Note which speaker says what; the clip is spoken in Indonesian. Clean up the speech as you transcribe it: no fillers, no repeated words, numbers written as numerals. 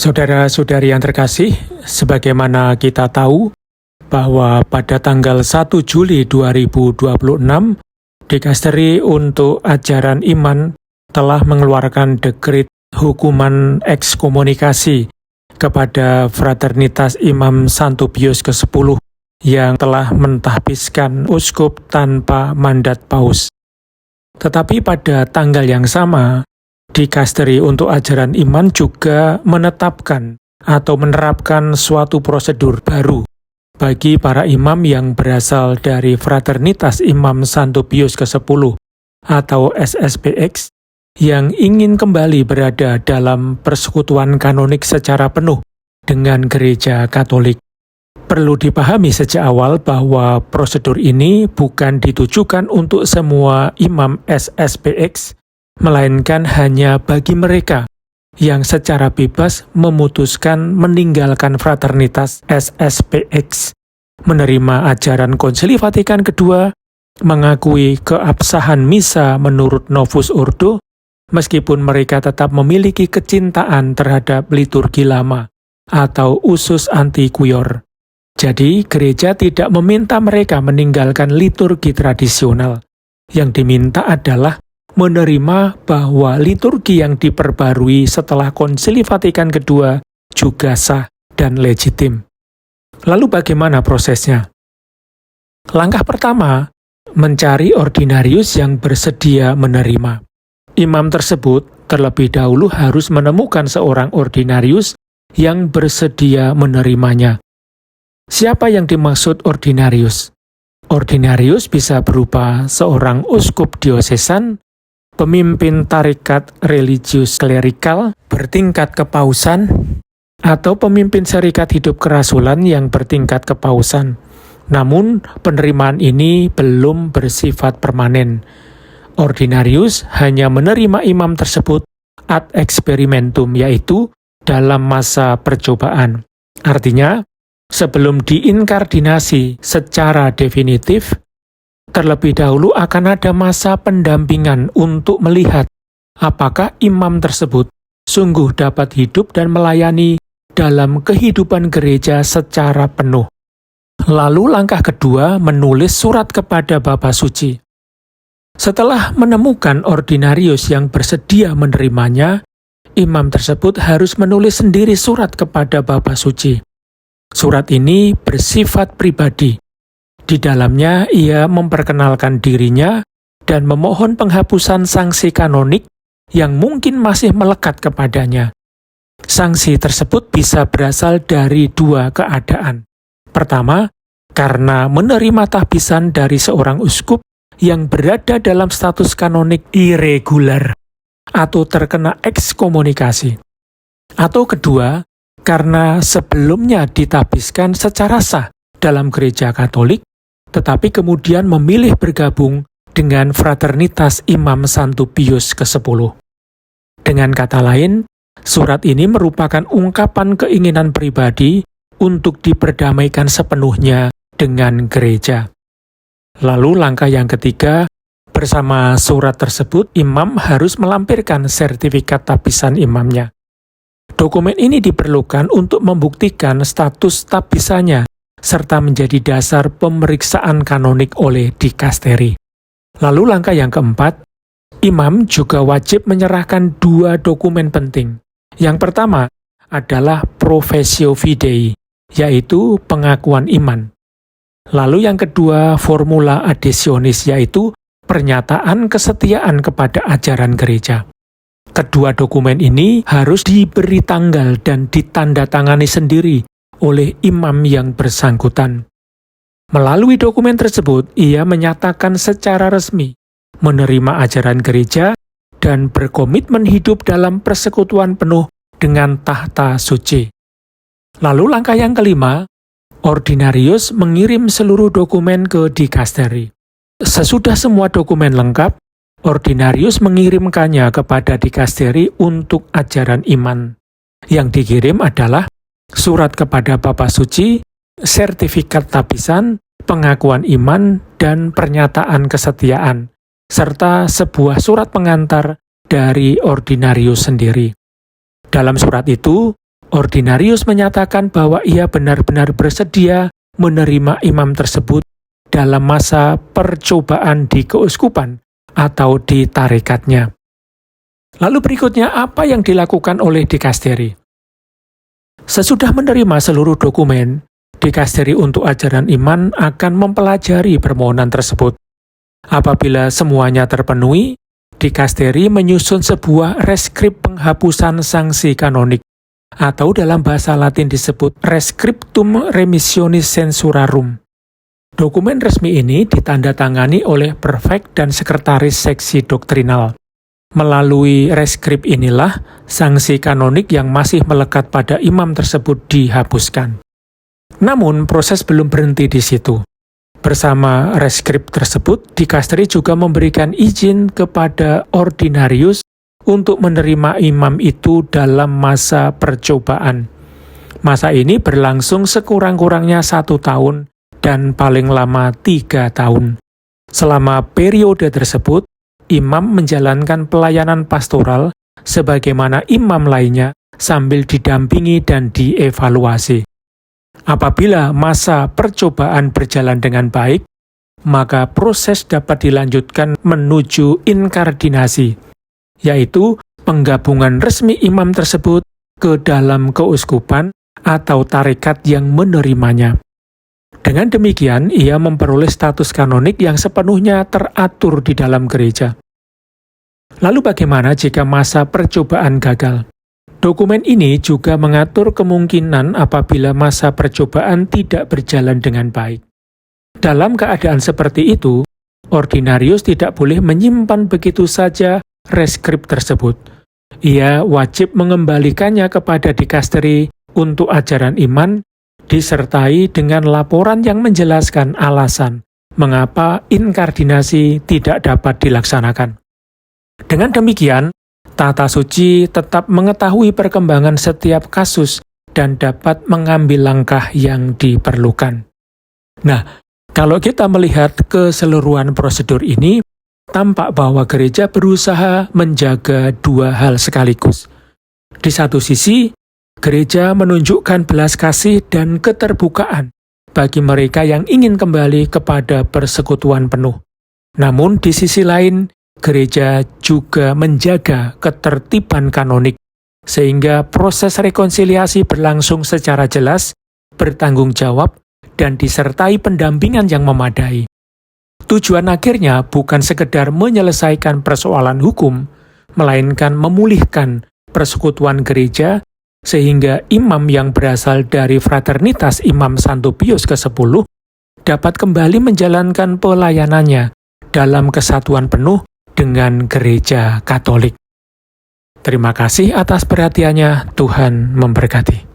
Speaker 1: Saudara-saudari yang terkasih, sebagaimana kita tahu bahwa pada tanggal 1 Juli 2026, Dikasteri untuk Ajaran Iman telah mengeluarkan dekrit hukuman ekskomunikasi kepada Fraternitas Imam Santo Pius ke-10 yang telah mentahbiskan uskup tanpa mandat paus. Tetapi pada tanggal yang sama, Dikasteri untuk Ajaran Iman juga menetapkan atau menerapkan suatu prosedur baru bagi para imam yang berasal dari Fraternitas Imam Santo Pius ke-10 atau SSPX yang ingin kembali berada dalam persekutuan kanonik secara penuh dengan Gereja Katolik. Perlu dipahami sejak awal bahwa prosedur ini bukan ditujukan untuk semua imam SSPX, melainkan hanya bagi mereka yang secara bebas memutuskan meninggalkan fraternitas SSPX, menerima ajaran Konsili Vatikan II, mengakui keabsahan misa menurut Novus Ordo, meskipun mereka tetap memiliki kecintaan terhadap liturgi lama atau usus antiquior. Jadi, gereja tidak meminta mereka meninggalkan liturgi tradisional. Yang diminta adalah menerima bahwa liturgi yang diperbarui setelah Konsili Vatikan II juga sah dan legitim. Lalu bagaimana prosesnya? Langkah pertama, mencari ordinarius yang bersedia menerima. Imam tersebut terlebih dahulu harus menemukan seorang ordinarius yang bersedia menerimanya. Siapa yang dimaksud ordinarius? Ordinarius bisa berupa seorang uskup diosesan, pemimpin tarekat religius klerikal bertingkat kepausan, atau pemimpin serikat hidup kerasulan yang bertingkat kepausan. Namun, penerimaan ini belum bersifat permanen. Ordinarius hanya menerima imam tersebut ad experimentum, yaitu dalam masa percobaan. Artinya, sebelum diinkardinasi secara definitif, terlebih dahulu akan ada masa pendampingan untuk melihat apakah imam tersebut sungguh dapat hidup dan melayani dalam kehidupan gereja secara penuh. Lalu langkah kedua, menulis surat kepada Bapa Suci. Setelah menemukan ordinarius yang bersedia menerimanya, imam tersebut harus menulis sendiri surat kepada Bapa Suci. Surat ini bersifat pribadi. Di dalamnya ia memperkenalkan dirinya dan memohon penghapusan sanksi kanonik yang mungkin masih melekat kepadanya. Sanksi tersebut bisa berasal dari dua keadaan. Pertama, karena menerima tahbisan dari seorang uskup yang berada dalam status kanonik irregular atau terkena ekskomunikasi. Atau kedua, karena sebelumnya ditahbiskan secara sah dalam Gereja Katolik, tetapi kemudian memilih bergabung dengan Fraternitas Imam Santo Pius ke-10. Dengan kata lain, surat ini merupakan ungkapan keinginan pribadi untuk diperdamaikan sepenuhnya dengan gereja. Lalu langkah yang ketiga, bersama surat tersebut, imam harus melampirkan sertifikat tahbisan imamnya. Dokumen ini diperlukan untuk membuktikan status tahbisannya serta menjadi dasar pemeriksaan kanonik oleh dikasteri. Lalu langkah yang keempat, imam juga wajib menyerahkan dua dokumen penting. Yang pertama adalah professio fidei, yaitu pengakuan iman. Lalu yang kedua, formula adhesionis, yaitu pernyataan kesetiaan kepada ajaran gereja. Kedua dokumen ini harus diberi tanggal dan ditandatangani sendiri oleh imam yang bersangkutan. Melalui dokumen tersebut, ia menyatakan secara resmi menerima ajaran gereja dan berkomitmen hidup dalam persekutuan penuh dengan tahta suci. Lalu langkah yang kelima, ordinarius mengirim seluruh dokumen ke dikasteri. Sesudah semua dokumen lengkap, ordinarius mengirimkannya kepada dikasteri untuk ajaran iman. Yang dikirim adalah surat kepada Bapa Suci, sertifikat tahbisan, pengakuan iman, dan pernyataan kesetiaan, serta sebuah surat pengantar dari ordinarius sendiri. Dalam surat itu, Ordinarius menyatakan bahwa ia benar-benar bersedia menerima imam tersebut dalam masa percobaan di keuskupan atau di tarekatnya. Lalu berikutnya, apa yang dilakukan oleh dikasteri? Sesudah menerima seluruh dokumen, dikasteri untuk ajaran iman akan mempelajari permohonan tersebut. Apabila semuanya terpenuhi, dikasteri menyusun sebuah reskrip penghapusan sanksi kanonik, atau dalam bahasa Latin disebut Rescriptum Remissionis Censurarum. Dokumen resmi ini ditandatangani oleh prefek dan sekretaris seksi doktrinal. Melalui reskrip inilah, sanksi kanonik yang masih melekat pada imam tersebut dihapuskan. Namun, proses belum berhenti di situ. Bersama reskrip tersebut, dikasteri juga memberikan izin kepada ordinarius untuk menerima imam itu dalam masa percobaan. Masa ini berlangsung sekurang-kurangnya 1 tahun dan paling lama 3 tahun. Selama periode tersebut, imam menjalankan pelayanan pastoral sebagaimana imam lainnya sambil didampingi dan dievaluasi. Apabila masa percobaan berjalan dengan baik, maka proses dapat dilanjutkan menuju inkardinasi, yaitu penggabungan resmi imam tersebut ke dalam keuskupan atau tarekat yang menerimanya. Dengan demikian, ia memperoleh status kanonik yang sepenuhnya teratur di dalam gereja. Lalu bagaimana jika masa percobaan gagal? Dokumen ini juga mengatur kemungkinan apabila masa percobaan tidak berjalan dengan baik. Dalam keadaan seperti itu, ordinarius tidak boleh menyimpan begitu saja reskrip tersebut. Ia wajib mengembalikannya kepada dikasteri untuk ajaran iman, disertai dengan laporan yang menjelaskan alasan mengapa inkardinasi tidak dapat dilaksanakan. Dengan demikian, tata suci tetap mengetahui perkembangan setiap kasus dan dapat mengambil langkah yang diperlukan. Nah, kalau kita melihat keseluruhan prosedur ini, tampak bahwa gereja berusaha menjaga 2 hal sekaligus. Di satu sisi, gereja menunjukkan belas kasih dan keterbukaan bagi mereka yang ingin kembali kepada persekutuan penuh. Namun di sisi lain, gereja juga menjaga ketertiban kanonik, sehingga proses rekonsiliasi berlangsung secara jelas, bertanggung jawab, dan disertai pendampingan yang memadai. Tujuan akhirnya bukan sekedar menyelesaikan persoalan hukum, melainkan memulihkan persekutuan gereja, sehingga imam yang berasal dari fraternitas Imam Santo Pius ke-10 dapat kembali menjalankan pelayanannya dalam kesatuan penuh dengan gereja Katolik. Terima kasih atas perhatiannya, Tuhan memberkati.